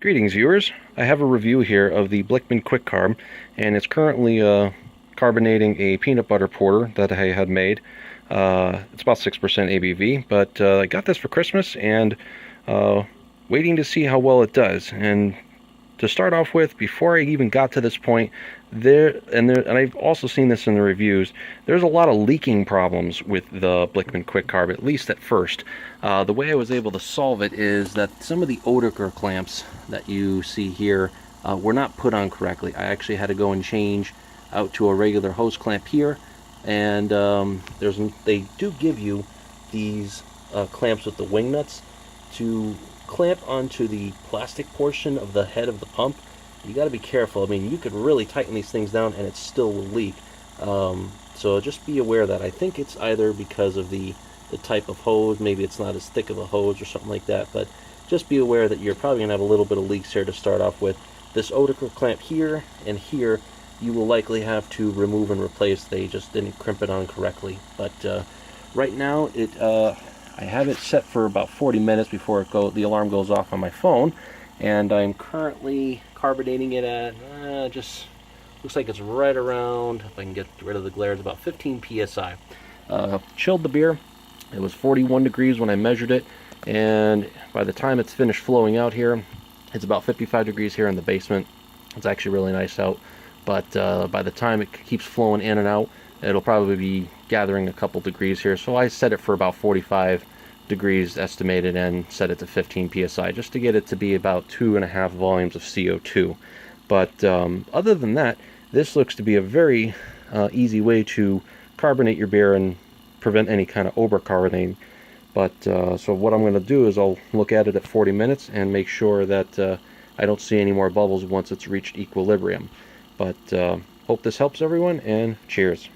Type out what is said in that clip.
Greetings, viewers. I have a review here of the Blichmann Quick Carb, and it's currently carbonating a peanut butter porter that I had made. It's about 6% ABV, but I got this for Christmas and waiting to see how well it does. And to start off with, before I even got to this point, and I've also seen this in the reviews, there's a lot of leaking problems with the Blichmann Quick Carb, at least at first. The way I was able to solve it is that some of the oetiker clamps that you see here were not put on correctly. I actually had to go and change out to a regular hose clamp here, and they do give you these clamps with the wing nuts to clamp onto the plastic portion of the head of the pump. You got to be careful. I mean, you could really tighten these things down and it still will leak. So just be aware that I think it's either because of the type of hose, maybe it's not as thick of a hose or something like that, but just be aware that you're probably going to have a little bit of leaks here to start off with. This oetiker clamp here and here, you will likely have to remove and replace. They just didn't crimp it on correctly. But right now, I have it set for about 40 minutes before the alarm goes off on my phone, and I'm currently carbonating it at just looks like it's right around, if I can get rid of the glare, it's about 15 psi. Chilled the beer. It was 41 degrees when I measured it, and by the time it's finished flowing out here, it's about 55 degrees here in the basement. It's actually really nice out, but by the time it keeps flowing in and out, it'll probably be gathering a couple degrees here. So I set it for about 45 degrees estimated and set it to 15 psi just to get it to be about 2.5 volumes of CO2. But other than that, this looks to be a very easy way to carbonate your beer and prevent any kind of overcarbonating. But so what I'm going to do is I'll look at it at 40 minutes and make sure that I don't see any more bubbles once it's reached equilibrium. But hope this helps everyone, and cheers.